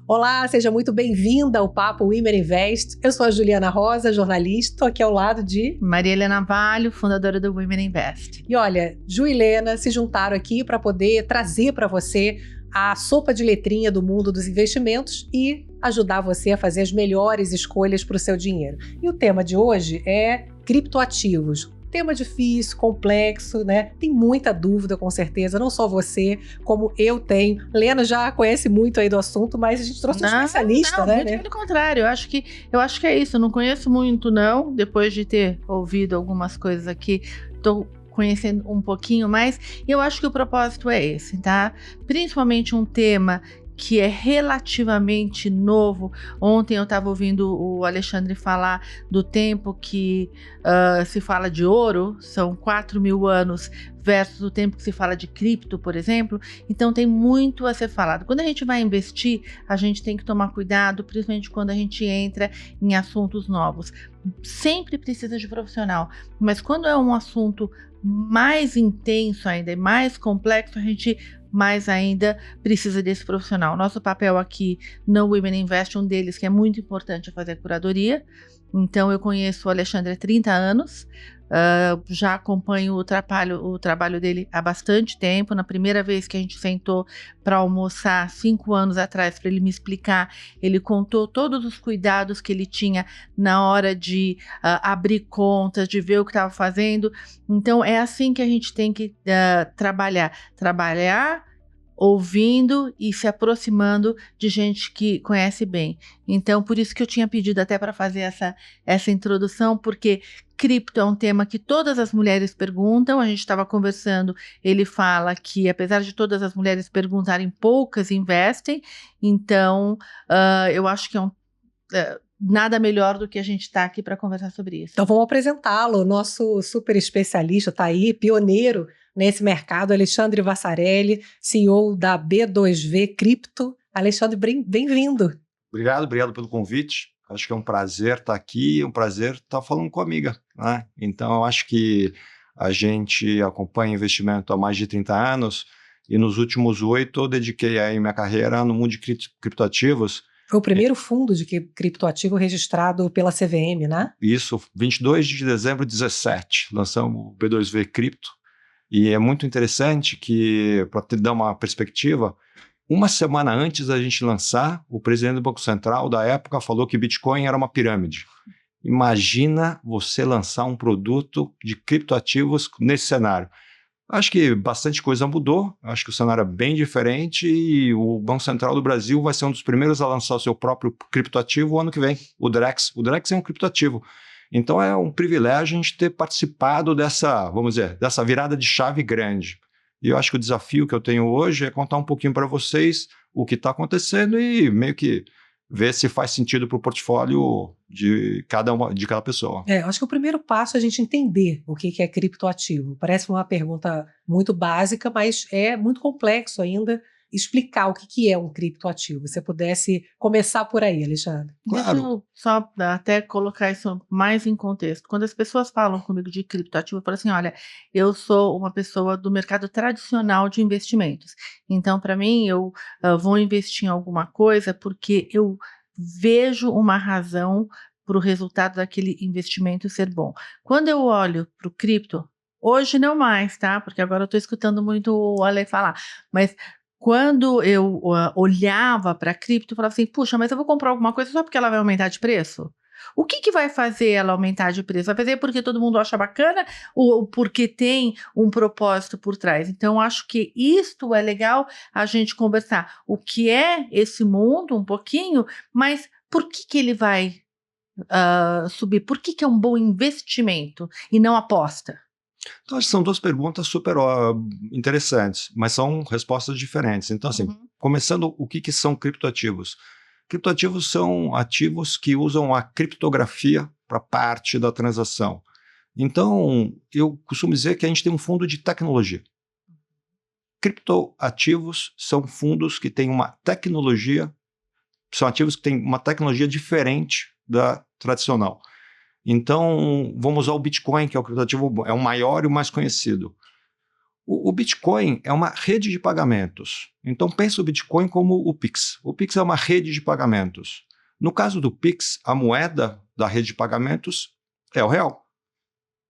Olá, seja muito bem-vinda ao Papo Women Invest. Eu sou a Juliana Rosa, jornalista, estou aqui ao lado de Maria Helena Valho, fundadora do Women Invest. E olha, Ju e Helena se juntaram aqui para poder trazer para você a sopa de letrinha do mundo dos investimentos e ajudar você a fazer as melhores escolhas para o seu dinheiro. E o tema de hoje é criptoativos. Tema difícil, complexo, né? Tem muita dúvida, com certeza, não só você, como eu tenho. Lena já conhece muito aí do assunto, mas a gente trouxe um especialista, né? Muito pelo contrário, eu acho que é isso. Eu não conheço muito, não, depois de ter ouvido algumas coisas aqui, estou conhecendo um pouquinho mais, e eu acho que o propósito é esse, tá? Principalmente um tema que é relativamente novo. Ontem eu estava ouvindo o Alexandre falar do tempo que se fala de ouro, são 4.000 anos, versus o tempo que se fala de cripto, por exemplo. Então tem muito a ser falado. Quando a gente vai investir, a gente tem que tomar cuidado, principalmente quando a gente entra em assuntos novos. Sempre precisa de profissional, mas quando é um assunto mais intenso ainda, e mais complexo, a gente mais ainda precisa desse profissional. Nosso papel aqui no Women Invest, um deles que é muito importante, é fazer a curadoria. Então eu conheço o Alexandre há 30 anos, já acompanho o trabalho dele há bastante tempo. Na primeira vez que a gente sentou para almoçar, 5 anos atrás, para ele me explicar, ele contou todos os cuidados que ele tinha na hora de abrir contas, de ver o que estava fazendo. Então é assim que a gente tem que trabalhar ouvindo e se aproximando de gente que conhece bem. Então, por isso que eu tinha pedido até para fazer essa introdução, porque cripto é um tema que todas as mulheres perguntam. A gente estava conversando, ele fala que apesar de todas as mulheres perguntarem, poucas investem. Então, eu acho que nada melhor do que a gente estar aqui para conversar sobre isso. Então vamos apresentá-lo, o nosso super especialista está aí, pioneiro nesse mercado, Alexandre Vassarelli, CEO da B2V Cripto. Alexandre, bem-vindo. Obrigado pelo convite. Acho que é um prazer estar aqui, um prazer estar falando com a amiga, né? Então, eu acho que a gente acompanha investimento há mais de 30 anos e nos últimos 8 eu dediquei aí minha carreira no mundo de criptoativos. Foi o primeiro fundo de criptoativo registrado pela CVM, né? Isso, 22 de dezembro de 2017, lançamos o B2V Cripto. E é muito interessante que, para te dar uma perspectiva, uma semana antes da gente lançar, o presidente do Banco Central da época falou que Bitcoin era uma pirâmide. Imagina você lançar um produto de criptoativos nesse cenário. Acho que bastante coisa mudou, acho que o cenário é bem diferente e o Banco Central do Brasil vai ser um dos primeiros a lançar o seu próprio criptoativo o ano que vem, o Drex. O Drex é um criptoativo. Então é um privilégio a gente ter participado dessa, vamos dizer, dessa virada de chave grande. E eu acho que o desafio que eu tenho hoje é contar um pouquinho para vocês o que está acontecendo e meio que ver se faz sentido para o portfólio de cada pessoa. Acho que o primeiro passo é a gente entender o que é criptoativo. Parece uma pergunta muito básica, mas é muito complexo ainda explicar o que é um criptoativo. Se você pudesse começar por aí, Alexandre. Claro. Deixa eu só até colocar isso mais em contexto. Quando as pessoas falam comigo de criptoativo, eu falo assim, olha, eu sou uma pessoa do mercado tradicional de investimentos. Então, para mim, eu vou investir em alguma coisa porque eu vejo uma razão para o resultado daquele investimento ser bom. Quando eu olho para o cripto, hoje não mais, tá? Porque agora eu estou escutando muito o Ale falar, mas quando eu olhava para a cripto, eu falava assim, puxa, mas eu vou comprar alguma coisa só porque ela vai aumentar de preço? O que vai fazer ela aumentar de preço? Vai fazer porque todo mundo acha bacana ou porque tem um propósito por trás? Então, acho que isto é legal a gente conversar. O que é esse mundo, um pouquinho, mas por que ele vai subir? Por que é um bom investimento e não aposta? Então, são duas perguntas super interessantes, mas são respostas diferentes. Então, assim, começando, o que são criptoativos? Criptoativos são ativos que usam a criptografia para parte da transação. Então, eu costumo dizer que a gente tem um fundo de tecnologia. Criptoativos são fundos que têm uma tecnologia, são ativos que têm uma tecnologia diferente da tradicional. Então, vamos usar o Bitcoin, que é o criptoativo, é o maior e o mais conhecido. O Bitcoin é uma rede de pagamentos. Então, pensa o Bitcoin como o Pix. O Pix é uma rede de pagamentos. No caso do Pix, a moeda da rede de pagamentos é o real.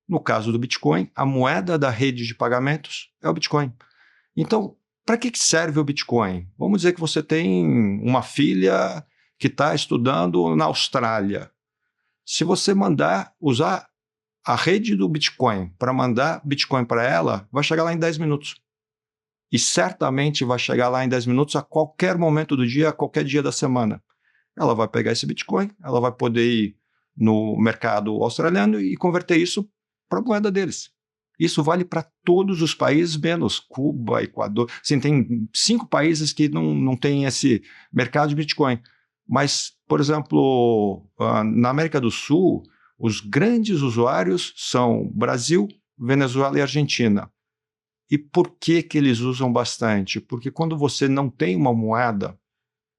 No caso do Bitcoin, a moeda da rede de pagamentos é o Bitcoin. Então, para que serve o Bitcoin? Vamos dizer que você tem uma filha que está estudando na Austrália. Se você usar a rede do Bitcoin para mandar Bitcoin para ela, vai chegar lá em 10 minutos. E certamente vai chegar lá em 10 minutos a qualquer momento do dia, a qualquer dia da semana. Ela vai pegar esse Bitcoin, ela vai poder ir no mercado australiano e converter isso para a moeda deles. Isso vale para todos os países, menos Cuba, Equador. Assim, tem 5 países que não têm esse mercado de Bitcoin. Mas, por exemplo, na América do Sul, os grandes usuários são Brasil, Venezuela e Argentina. E por que eles usam bastante? Porque quando você não tem uma moeda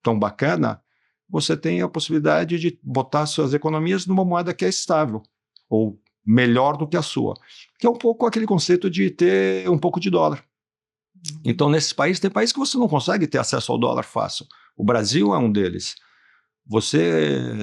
tão bacana, você tem a possibilidade de botar suas economias numa moeda que é estável, ou melhor do que a sua. Que é um pouco aquele conceito de ter um pouco de dólar. Então, nesses países, tem países que você não consegue ter acesso ao dólar fácil. O Brasil é um deles.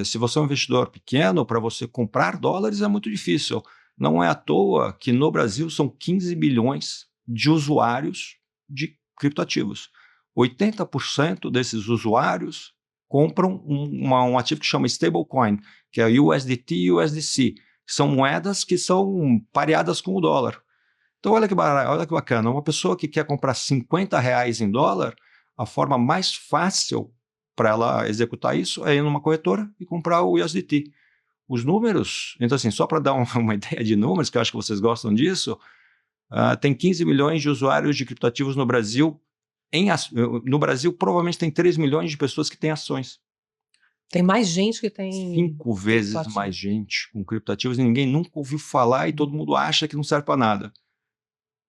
Se você é um investidor pequeno, para você comprar dólares é muito difícil. Não é à toa que no Brasil são 15 milhões de usuários de criptoativos. 80% desses usuários compram um ativo que chama stablecoin, que é USDT e USDC. São moedas que são pareadas com o dólar. Então, olha que bacana. Uma pessoa que quer comprar R$50 em dólar, a forma mais fácil para ela executar isso é ir numa corretora e comprar o USDT. Os números, então assim, só para dar uma ideia de números, que eu acho que vocês gostam disso, tem 15 milhões de usuários de criptoativos no Brasil. No Brasil, provavelmente tem 3 milhões de pessoas que têm ações. Tem mais gente que tem... 5 vezes mais gente com criptoativos e ninguém nunca ouviu falar e todo mundo acha que não serve para nada.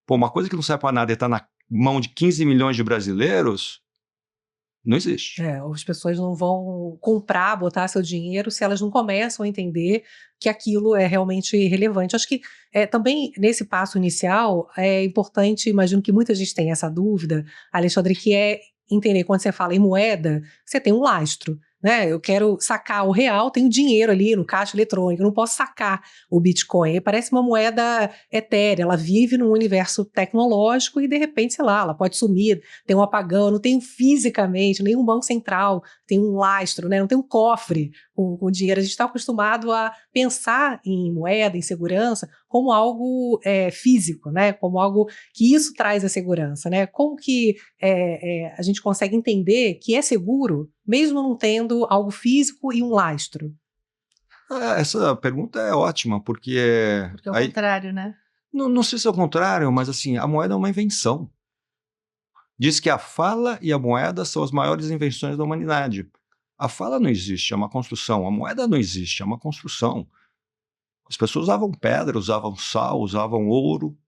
Pô, uma coisa que não serve para nada e está na mão de 15 milhões de brasileiros, não existe. As pessoas não vão comprar, botar seu dinheiro se elas não começam a entender que aquilo é realmente relevante. Acho que também nesse passo inicial é importante, imagino que muita gente tem essa dúvida, Alexandre, que é entender quando você fala em moeda, você tem um lastro. Né? Eu quero sacar o real, tenho dinheiro ali no caixa eletrônico, eu não posso sacar o Bitcoin. Parece uma moeda etérea, ela vive num universo tecnológico e de repente, sei lá, ela pode sumir, tem um apagão, eu não tenho fisicamente nenhum banco central, tem um lastro, né? Não tem um cofre com dinheiro. A gente está acostumado a pensar em moeda, em segurança, como algo físico, né? Como algo que isso traz a segurança. Né? Como que a gente consegue entender que é seguro mesmo não tendo algo físico e um lastro? Essa pergunta é ótima, porque é o contrário, né? Não sei se é o contrário, mas assim, a moeda é uma invenção. Diz que a fala e a moeda são as maiores invenções da humanidade. A fala não existe, é uma construção. A moeda não existe, é uma construção. As pessoas usavam pedra, usavam sal, usavam ouro,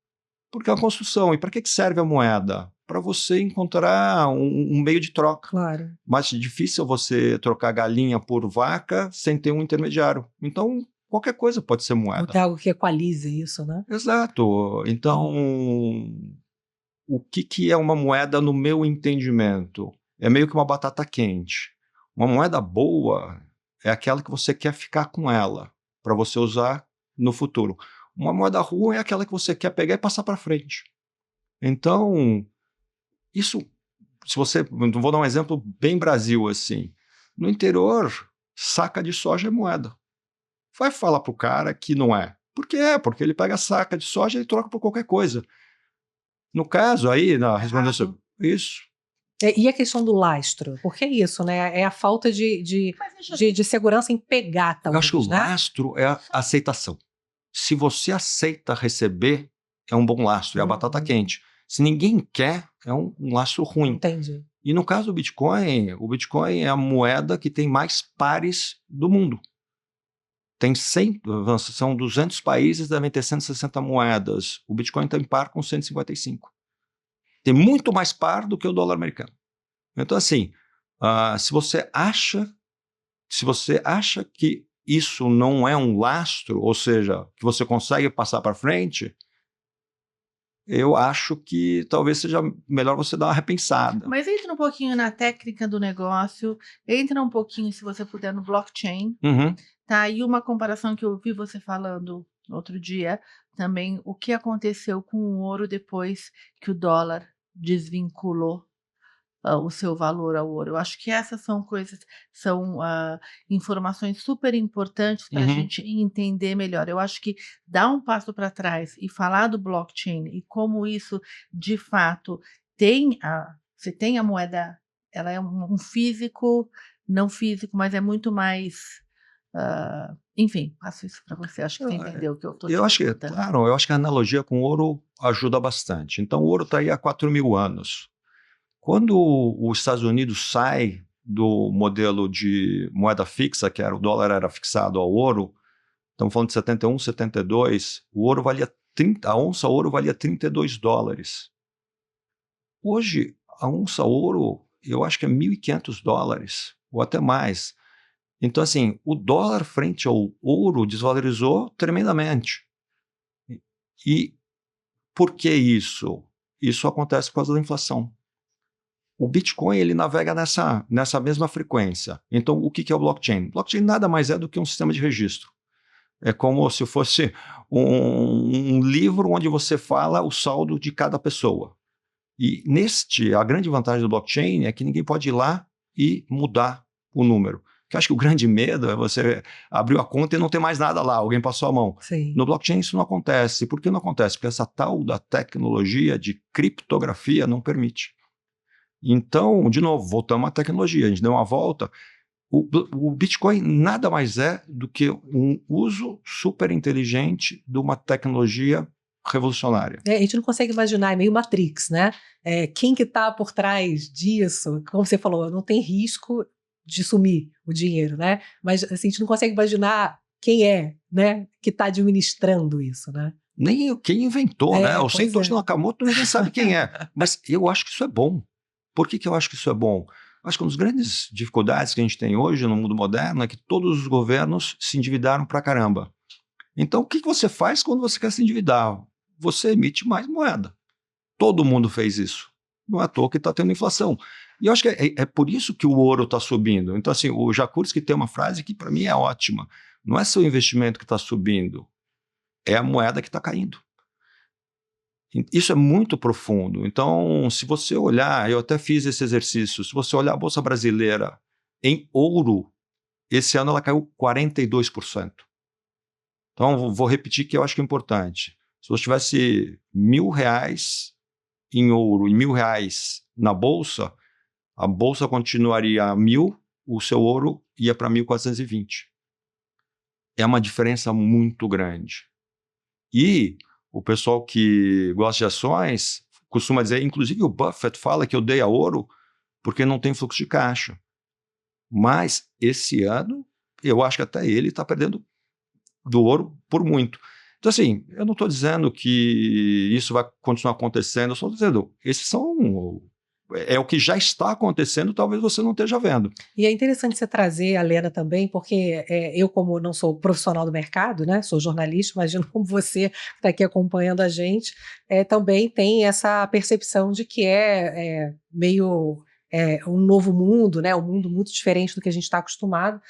porque é uma construção. E para que serve a moeda? Para você encontrar um meio de troca. Claro. Mas é difícil você trocar galinha por vaca sem ter um intermediário. Então, qualquer coisa pode ser moeda. Ou ter algo que equalize isso, né? Exato. Então, o que é uma moeda no meu entendimento? É meio que uma batata quente. Uma moeda boa é aquela que você quer ficar com ela, para você usar no futuro. Uma moeda ruim é aquela que você quer pegar e passar para frente. Então, isso, vou dar um exemplo bem Brasil assim. No interior, saca de soja é moeda. Vai falar pro cara que não é. Por que é? Porque ele pega a saca de soja e troca por qualquer coisa. No caso aí, respondendo isso. E a questão do lastro? Por que isso, né? É a falta de segurança em pegar, talvez, eu acho que o né? lastro é a aceitação. Se você aceita receber, é um bom lastro, é a batata quente. Se ninguém quer, é um lastro ruim. Entendi. E no caso do Bitcoin, o Bitcoin é a moeda que tem mais pares do mundo. São 200 países, devem ter 160 moedas. O Bitcoin está em par com 155. Tem muito mais par do que o dólar americano. Então, assim, se você acha que isso não é um lastro, ou seja, que você consegue passar para frente, eu acho que talvez seja melhor você dar uma repensada. Mas entra um pouquinho na técnica do negócio, entra um pouquinho, se você puder, no blockchain, Uhum. tá? E uma comparação que eu ouvi você falando outro dia, também, o que aconteceu com o ouro depois que o dólar desvinculou o seu valor ao ouro. Eu acho que essas são coisas, são informações super importantes para a Uhum. gente entender melhor. Eu acho que dar um passo para trás e falar do blockchain e como isso, de fato, você tem a moeda, ela é um físico, não físico, mas é muito mais. Enfim, passo isso para você. Acho que você entendeu o que eu estou te Eu acho que, perguntando. claro, eu acho que a analogia com o ouro ajuda bastante. Então, o ouro está aí há 4.000 anos. Quando os Estados Unidos sai do modelo de moeda fixa, que era o dólar era fixado ao ouro, estamos falando de 71, 72, o ouro valia a onça ouro valia $32. Hoje, a onça ouro, eu acho que é $1.500, ou até mais. Então, assim, o dólar frente ao ouro desvalorizou tremendamente. E por que isso? Isso acontece por causa da inflação. O Bitcoin ele navega nessa mesma frequência. Então, o que é o blockchain? Blockchain nada mais é do que um sistema de registro. É como se fosse um livro onde você fala o saldo de cada pessoa. E a grande vantagem do blockchain é que ninguém pode ir lá e mudar o número. Porque eu acho que o grande medo é você abrir a conta e não ter mais nada lá, alguém passou a mão. Sim. No blockchain isso não acontece. Por que não acontece? Porque essa tal da tecnologia de criptografia não permite. Então, de novo, voltamos à tecnologia, a gente deu uma volta. O Bitcoin nada mais é do que um uso super inteligente de uma tecnologia revolucionária. A gente não consegue imaginar, é meio Matrix, né? Quem que está por trás disso? Como você falou, não tem risco de sumir o dinheiro, né? Mas assim, a gente não consegue imaginar quem é, né, que está administrando isso, né? Nem quem inventou, né? O pois Satoshi Nakamoto ninguém sabe quem é. Mas eu acho que isso é bom. Por que eu acho que isso é bom? Acho que uma das grandes dificuldades que a gente tem hoje no mundo moderno é que todos os governos se endividaram pra caramba. Então, o que você faz quando você quer se endividar? Você emite mais moeda. Todo mundo fez isso. Não é à toa que está tendo inflação. E eu acho que é por isso que o ouro está subindo. Então, assim, o Jakursky tem uma frase que para mim é ótima. Não é seu investimento que está subindo, é a moeda que está caindo. Isso é muito profundo. Então, se você olhar, eu até fiz esse exercício, se você olhar a Bolsa Brasileira em ouro, esse ano ela caiu 42%. Então, vou repetir que eu acho que é importante. Se você tivesse R$1.000 em ouro e R$1.000 na Bolsa, a Bolsa continuaria a 1.000, o seu ouro ia para 1.420. É uma diferença muito grande. E o pessoal que gosta de ações costuma dizer, inclusive o Buffett fala que odeia ouro porque não tem fluxo de caixa. Mas esse ano, eu acho que até ele está perdendo do ouro por muito. Então, assim, eu não estou dizendo que isso vai continuar acontecendo, eu estou dizendo, é o que já está acontecendo, talvez você não esteja vendo. E é interessante você trazer a Lena também, porque eu, como não sou profissional do mercado, né, sou jornalista, imagino como você que está aqui acompanhando a gente, também tem essa percepção de que meio um novo mundo, né, um mundo muito diferente do que a gente está acostumado.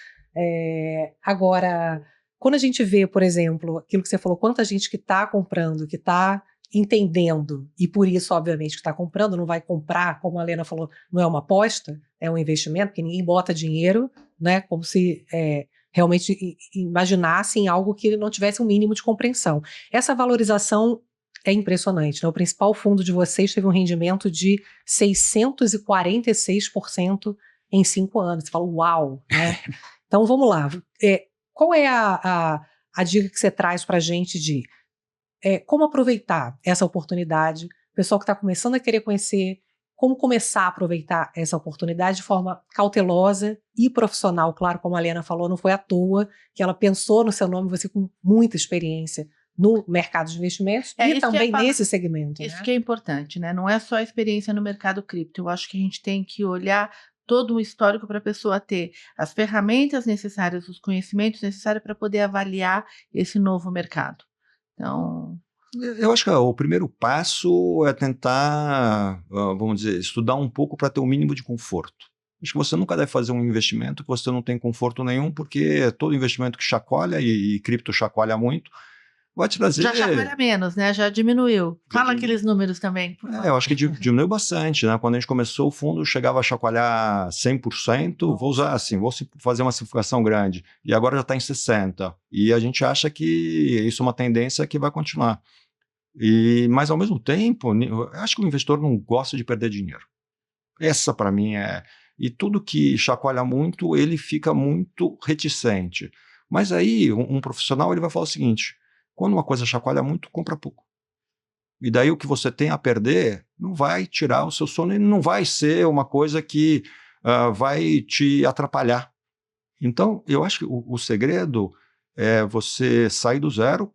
Agora, quando a gente vê, por exemplo, aquilo que você falou, quanta gente que está comprando, que está entendendo, e por isso, obviamente, que está comprando, não vai comprar, como a Lena falou, não é uma aposta, é um investimento, porque ninguém bota dinheiro, né, como se realmente imaginasse em algo que não tivesse um mínimo de compreensão. Essa valorização é impressionante, né? O principal fundo de vocês teve um rendimento de 646% em 5 anos. Você fala, uau, né? Então, vamos lá. Qual é a dica que você traz para a gente de como aproveitar essa oportunidade, o pessoal que está começando a querer conhecer, como começar a aproveitar essa oportunidade de forma cautelosa e profissional, claro, como a Lena falou, não foi à toa que ela pensou no seu nome, você com muita experiência no mercado de investimentos e também nesse segmento. Isso, né? Que é importante, né? Não é só a experiência no mercado cripto, eu acho que a gente tem que olhar todo o histórico para a pessoa ter as ferramentas necessárias, os conhecimentos necessários para poder avaliar esse novo mercado. Então, Eu acho que o primeiro passo é tentar, vamos dizer, estudar um pouco para ter o mínimo de conforto. Acho que você nunca deve fazer um investimento que você não tem conforto nenhum, porque todo investimento que chacoalha, e cripto chacoalha muito, vai te trazer... Já chacoalha menos, né? Já diminuiu. Fala aqueles números também. Eu acho que diminuiu bastante, né? Quando a gente começou, o fundo chegava a chacoalhar 100%, vou usar assim, vou fazer uma simplificação grande, e agora já está em 60%. E a gente acha que isso é uma tendência que vai continuar. Mas, ao mesmo tempo, eu acho que o investidor não gosta de perder dinheiro. Essa, para mim, é... E tudo que chacoalha muito, ele fica muito reticente. Mas aí, um profissional, ele vai falar o seguinte: quando uma coisa chacoalha muito, compra pouco. E daí o que você tem a perder não vai tirar o seu sono e não vai ser uma coisa que vai te atrapalhar. Então, eu acho que o segredo é você sair do zero,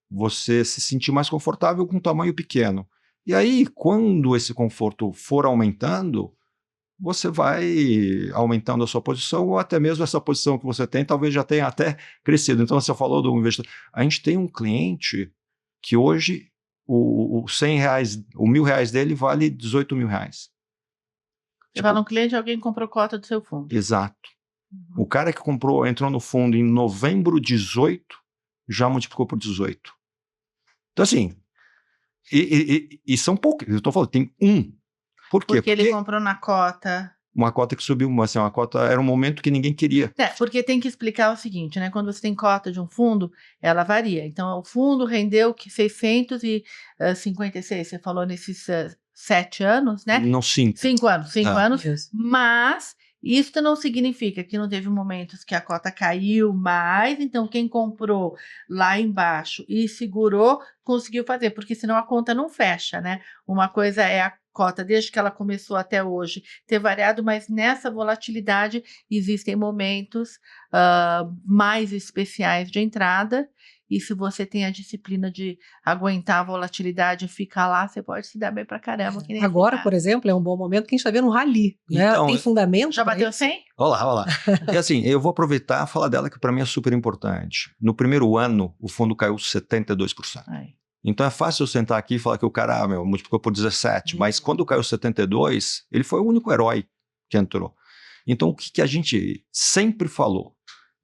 você se sentir mais confortável com um tamanho pequeno. E aí, quando esse conforto for aumentando, você vai aumentando a sua posição, ou até mesmo essa posição que você tem, talvez já tenha até crescido. Então, você falou do investidor. A gente tem um cliente que hoje o R$100, o R$1.000 dele vale R$18.000. Você fala um cliente, alguém comprou cota do seu fundo. Exato. O cara que entrou no fundo em novembro de 18, já multiplicou por 18. Então, assim, e são poucos. Eu estou falando, tem um. Por quê? Porque ele comprou na cota. Uma cota que subiu, assim, uma cota era um momento que ninguém queria. Porque tem que explicar o seguinte, né? Quando você tem cota de um fundo, ela varia. Então, o fundo rendeu 656, você falou nesses 7 anos, né? Não, 5. 5 anos, 5 anos. Isso. Mas isso não significa que não teve momentos que a cota caiu mais, então quem comprou lá embaixo e segurou, conseguiu fazer, porque senão a conta não fecha, né? Uma coisa é a cota, desde que ela começou até hoje, ter variado, mas nessa volatilidade existem momentos mais especiais de entrada, e se você tem a disciplina de aguentar a volatilidade e ficar lá, você pode se dar bem pra caramba. Que nem Agora, por exemplo, é um bom momento que a gente está vendo um rally, né? Então, Tem fundamento. Já bateu 100? Olha lá. E assim, eu vou aproveitar e falar dela, que para mim é super importante. No primeiro ano, o fundo caiu 72%. Ai. Então é fácil eu sentar aqui e falar que o cara multiplicou por 17, mas quando caiu 72, ele foi o único herói que entrou. Então o que a gente sempre falou?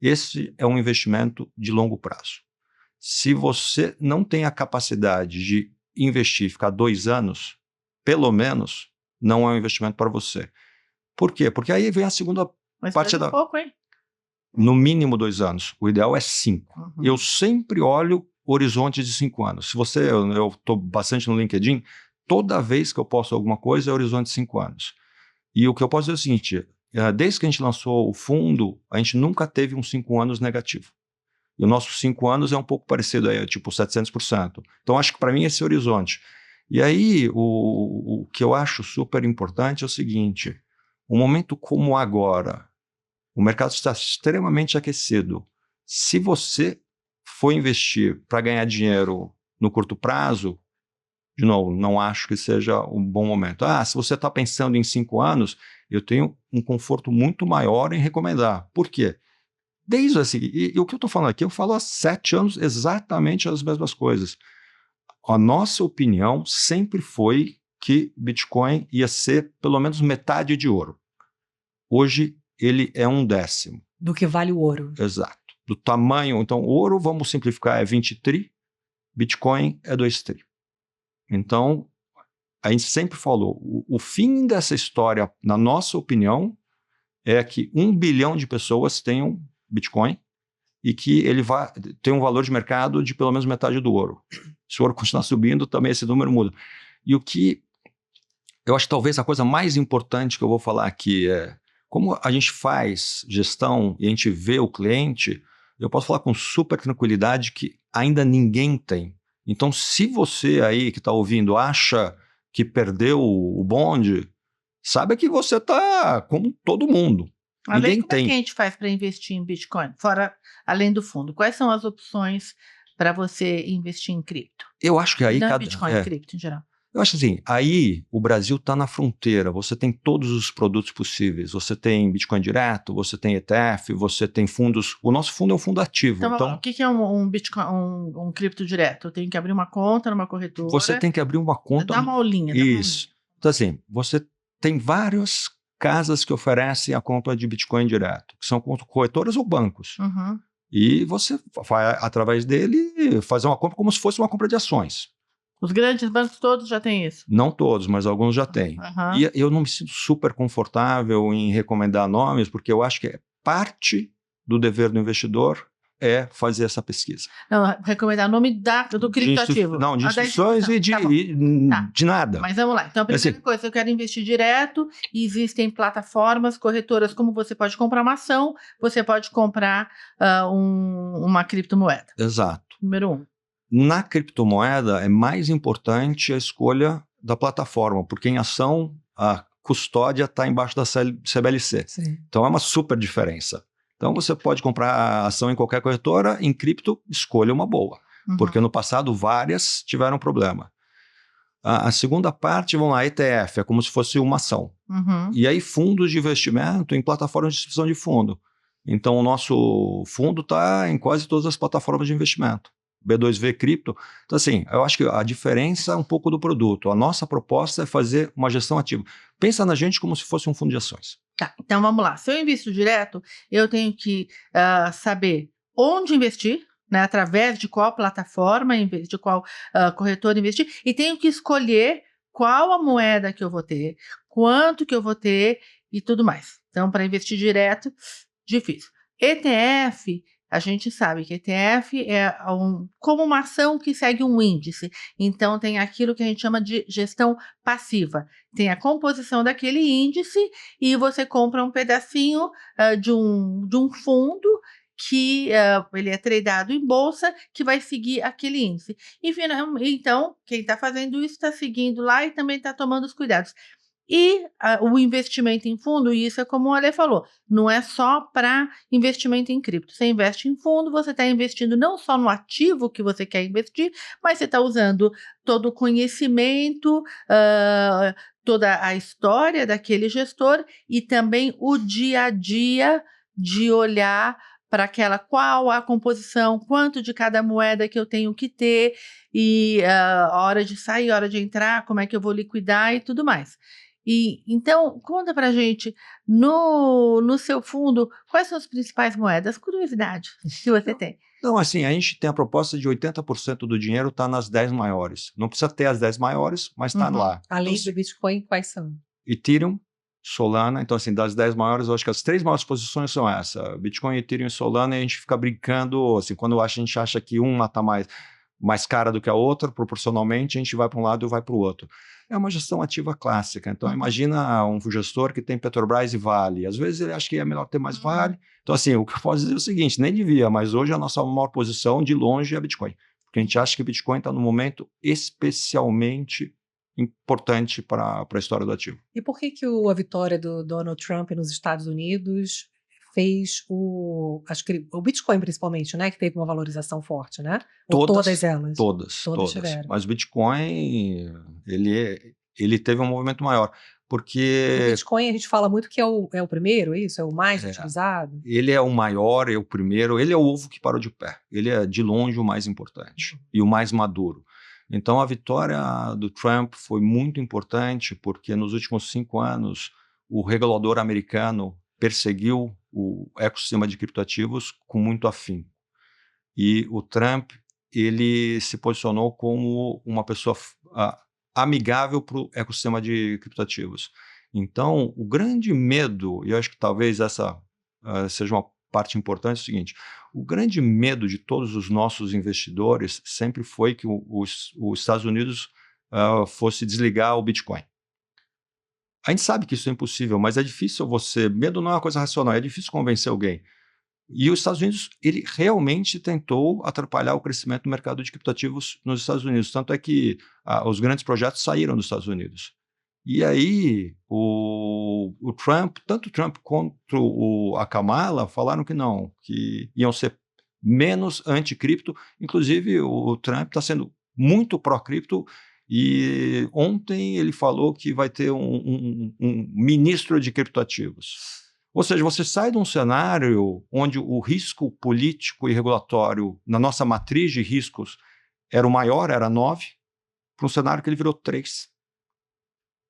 Esse é um investimento de longo prazo. Se você não tem a capacidade de investir e ficar 2 anos, pelo menos, não é um investimento para você. Por quê? Porque aí vem a segunda parte da... pouco, hein? No mínimo 2 anos. O ideal é 5. Uhum. Eu sempre olho horizonte de 5 anos. Se você... Eu estou bastante no LinkedIn, toda vez que eu posto alguma coisa é horizonte de 5 anos. E o que eu posso dizer é o seguinte: desde que a gente lançou o fundo, a gente nunca teve um 5 anos negativo. E o nosso 5 anos é um pouco parecido aí, tipo 700%. Então, acho que para mim esse é o horizonte. E aí, o que eu acho super importante é o seguinte: um momento como agora, o mercado está extremamente aquecido. Se você for investir para ganhar dinheiro no curto prazo, de novo, não acho que seja um bom momento. Se você está pensando em 5 anos, eu tenho um conforto muito maior em recomendar. Por quê? Desde assim, e o que eu estou falando aqui, eu falo há 7 anos exatamente as mesmas coisas. A nossa opinião sempre foi que Bitcoin ia ser pelo menos metade de ouro. Hoje ele é 1/10. Do que vale o ouro. Exato. Do tamanho, então ouro, vamos simplificar, é 20 tri, Bitcoin é 2 tri. Então, a gente sempre falou, o fim dessa história, na nossa opinião, é que 1 bilhão de pessoas tenham Bitcoin e que ele vai ter um valor de mercado de pelo menos metade do ouro. Se o ouro continuar subindo, também esse número muda. E o que eu acho talvez a coisa mais importante que eu vou falar aqui é como a gente faz gestão e a gente vê o cliente, eu posso falar com super tranquilidade que ainda ninguém tem. Então, se você aí que está ouvindo acha que perdeu o bonde, saiba que você está como todo mundo. Ninguém tem. Como é que a gente faz para investir em Bitcoin? Fora, além do fundo, quais são as opções para você investir em cripto? Eu acho que aí Não Bitcoin, cripto em geral. Eu acho assim, aí o Brasil está na fronteira, você tem todos os produtos possíveis, você tem Bitcoin direto, você tem ETF, você tem fundos, o nosso fundo é um fundo ativo. Então, o que é um Bitcoin, um cripto direto? Eu tenho que abrir uma conta numa corretora. Você tem que abrir uma conta. Dá uma aulinha. Isso. Então assim, você tem várias casas que oferecem a compra de Bitcoin direto, que são corretoras ou bancos. Uhum. E você vai, através dele, fazer uma compra como se fosse uma compra de ações. Os grandes bancos todos já têm isso? Não todos, mas alguns já têm. Uhum. E eu não me sinto super confortável em recomendar nomes, porque eu acho que parte do dever do investidor é fazer essa pesquisa. Não, recomendar o nome do criptoativo. Não, de instituições e de nada. Mas vamos lá. Então, a primeira coisa, eu quero investir direto e existem plataformas, corretoras, como você pode comprar uma ação, você pode comprar uma criptomoeda. Exato. Número 1. Na criptomoeda, é mais importante a escolha da plataforma, porque em ação, a custódia está embaixo da CBLC. Sim. Então, é uma super diferença. Então, você pode comprar ação em qualquer corretora, em cripto, escolha uma boa. Uhum. Porque no passado, várias tiveram problema. A segunda parte, vamos lá, ETF, é como se fosse uma ação. Uhum. E aí, fundos de investimento em plataformas de distribuição de fundo. Então, o nosso fundo está em quase todas as plataformas de investimento. B2V Cripto. Então, assim, eu acho que a diferença é um pouco do produto. A nossa proposta é fazer uma gestão ativa. Pensa na gente como se fosse um fundo de ações. Tá, então vamos lá. Se eu invisto direto, eu tenho que saber onde investir, né, através de qual plataforma, de qual corretora investir, e tenho que escolher qual a moeda que eu vou ter, quanto que eu vou ter e tudo mais. Então, para investir direto, difícil. ETF, a gente sabe que ETF é como uma ação que segue um índice. Então, tem aquilo que a gente chama de gestão passiva. Tem a composição daquele índice e você compra um pedacinho de um fundo que ele é tradeado em bolsa, que vai seguir aquele índice. Então, quem está fazendo isso está seguindo lá e também está tomando os cuidados. E o investimento em fundo, isso é como o Ale falou, não é só para investimento em cripto. Você investe em fundo, você está investindo não só no ativo que você quer investir, mas você está usando todo o conhecimento, toda a história daquele gestor e também o dia a dia de olhar para qual a composição, quanto de cada moeda que eu tenho que ter, e a hora de sair, a hora de entrar, como é que eu vou liquidar e tudo mais. E então, conta pra gente, no seu fundo, quais são as principais moedas? Curiosidade que você tem. Então, assim, a gente tem a proposta de 80% do dinheiro está nas 10 maiores. Não precisa ter as 10 maiores, mas está lá. Além Então, do Bitcoin, quais são? Ethereum, Solana. Então, assim, das 10 maiores, eu acho que as 3 maiores posições são essa. Bitcoin, Ethereum e Solana, e a gente fica brincando, assim, quando a gente acha que uma está mais cara do que a outra, proporcionalmente, a gente vai para um lado e vai para o outro. É uma gestão ativa clássica. Então, imagina um gestor que tem Petrobras e Vale. Às vezes ele acha que é melhor ter mais Vale. Então, assim, o que eu posso dizer é o seguinte, nem devia, mas hoje a nossa maior posição, de longe, é a Bitcoin. Porque a gente acha que o Bitcoin está num momento especialmente importante para a história do ativo. E por que a vitória do Donald Trump nos Estados Unidos fez o Bitcoin, principalmente, né? Que teve uma valorização forte, né? Ou todas elas? Todas. Tiveram. Mas o Bitcoin, ele teve um movimento maior. Porque o Bitcoin a gente fala muito que é o primeiro, isso? É o mais utilizado? Ele é o maior, é o primeiro, ele é o ovo que parou de pé. Ele é, de longe, o mais importante e o mais maduro. Então, a vitória do Trump foi muito importante porque nos últimos 5 anos o regulador americano perseguiu o ecossistema de criptoativos com muito afinco. E o Trump, ele se posicionou como uma pessoa amigável para o ecossistema de criptoativos. Então, o grande medo, e eu acho que talvez essa seja uma parte importante, é o seguinte: o grande medo de todos os nossos investidores sempre foi que os Estados Unidos fosse desligar o Bitcoin. A gente sabe que isso é impossível, mas é difícil medo não é uma coisa racional, é difícil convencer alguém. E os Estados Unidos, ele realmente tentou atrapalhar o crescimento do mercado de criptoativos nos Estados Unidos, tanto é que os grandes projetos saíram dos Estados Unidos. E aí, o Trump, tanto o Trump quanto a Kamala falaram que não, que iam ser menos anti-cripto. Inclusive, o Trump está sendo muito pró-cripto E ontem ele falou que vai ter um ministro de criptoativos. Ou seja, você sai de um cenário onde o risco político e regulatório, na nossa matriz de riscos, era o maior, era 9, para um cenário que ele virou 3.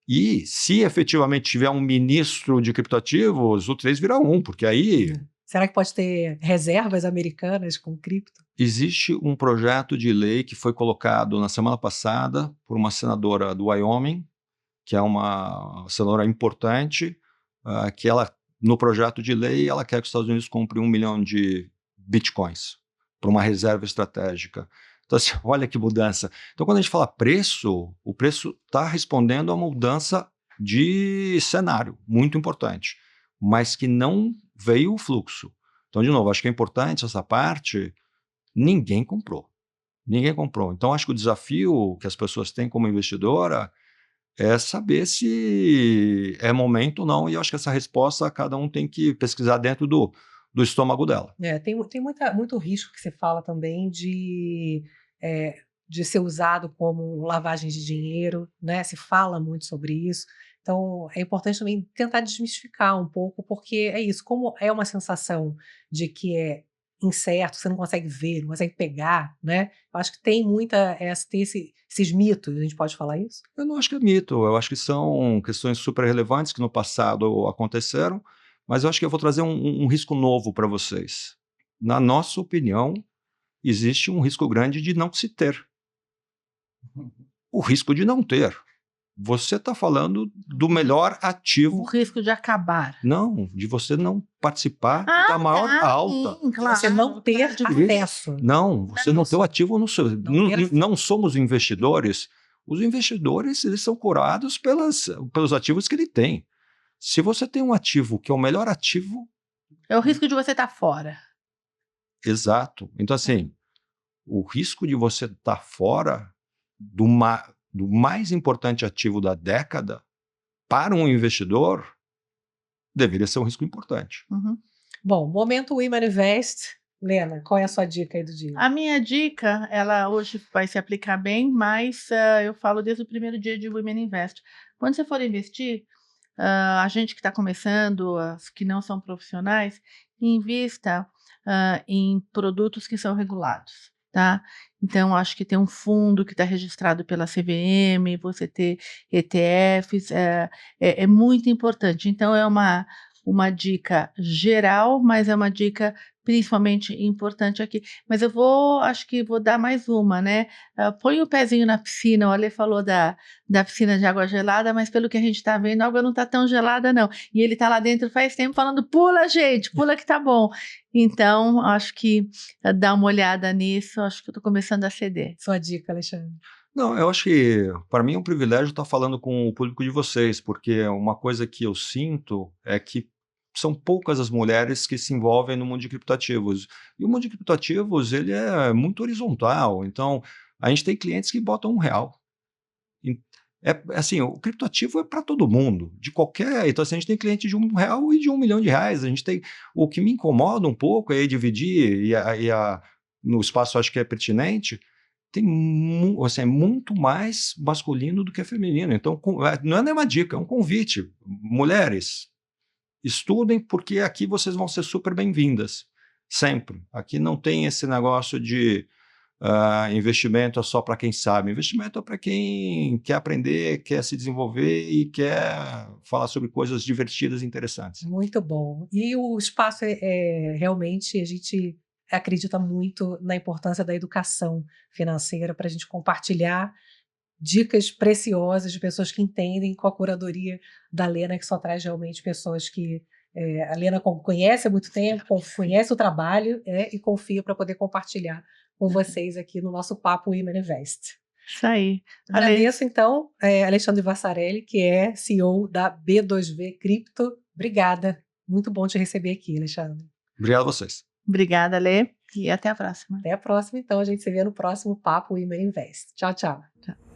E se efetivamente tiver um ministro de criptoativos, o 3 vira 1, porque aí... Será que pode ter reservas americanas com cripto? Existe um projeto de lei que foi colocado na semana passada por uma senadora do Wyoming, que é uma senadora importante, que ela, no projeto de lei, ela quer que os Estados Unidos comprem 1 milhão de bitcoins para uma reserva estratégica. Então, assim, olha que mudança. Então, quando a gente fala preço, o preço está respondendo a uma mudança de cenário, muito importante, mas que não veio o fluxo. Então, de novo, acho que é importante essa parte, ninguém comprou. Ninguém comprou. Então, acho que o desafio que as pessoas têm como investidora é saber se é momento ou não, e eu acho que essa resposta cada um tem que pesquisar dentro do estômago dela. Tem muito risco que você fala também de ser usado como lavagem de dinheiro, né? Se fala muito sobre isso. Então, é importante também tentar desmistificar um pouco, porque é isso, como é uma sensação de que é incerto, você não consegue ver, não consegue pegar, né? Eu acho que tem tem esses mitos, a gente pode falar isso? Eu não acho que é mito, eu acho que são questões super relevantes que no passado aconteceram, mas eu acho que eu vou trazer um risco novo para vocês. Na nossa opinião, existe um risco grande de não se ter. O risco de não ter. Você está falando do melhor ativo. O risco de acabar. Não, de você não participar da maior alta. Sim, claro. Você não ter acesso. Não, você não ter o ativo. Não somos investidores. Os investidores, eles são curados pelos ativos que ele tem. Se você tem um ativo que é o melhor ativo... É o risco de você estar fora. Exato. Então, assim, o risco de você estar fora do mais importante ativo da década para um investidor deveria ser um risco importante. Uhum. Bom, momento Women Invest. Lena, qual é a sua dica aí do dia? A minha dica, ela hoje vai se aplicar bem, mas eu falo desde o primeiro dia de Women Invest. Quando você for investir, a gente que está começando, as que não são profissionais, invista em produtos que são regulados, tá? Então, acho que ter um fundo que está registrado pela CVM, você ter ETFs, é muito importante. Então, é uma dica geral, mas é uma dica principalmente importante aqui. Mas acho que vou dar mais uma, né? Põe o pezinho na piscina, o Ale falou da piscina de água gelada, mas pelo que a gente está vendo, a água não está tão gelada, não. E ele está lá dentro faz tempo falando, pula, gente, pula que tá bom. Então, acho que dá uma olhada nisso, acho que eu estou começando a ceder. Sua dica, Alexandre. Não, eu acho que para mim é um privilégio estar falando com o público de vocês, porque uma coisa que eu sinto é que são poucas as mulheres que se envolvem no mundo de criptoativos. E o mundo de criptoativos, ele é muito horizontal. Então, a gente tem clientes que botam R$1. Assim, o criptoativo é para todo mundo, de qualquer... Então, assim, a gente tem cliente de R$1 e de R$1 milhão. A gente tem... O que me incomoda um pouco é dividir, no espaço acho que é pertinente, tem assim, muito mais masculino do que feminino. Então, não é nenhuma dica, é um convite. Mulheres, estudem, porque aqui vocês vão ser super bem-vindas, sempre. Aqui não tem esse negócio de investimento é só para quem sabe, investimento é para quem quer aprender, quer se desenvolver e quer falar sobre coisas divertidas e interessantes. Muito bom. E o espaço realmente, a gente acredita muito na importância da educação financeira para a gente compartilhar dicas preciosas de pessoas que entendem, com a curadoria da Lena, que só traz realmente pessoas que a Lena conhece há muito tempo, conhece o trabalho e confia para poder compartilhar com vocês aqui no nosso Papo Women Invest. Isso aí. Agradeço, então, Alexandre Vassarelli, que é CEO da B2V Cripto. Obrigada. Muito bom te receber aqui, Alexandre. Obrigado a vocês. Obrigada, Lê. E até a próxima. Até a próxima, então. A gente se vê no próximo Papo Women Invest. Tchau, tchau. Tchau.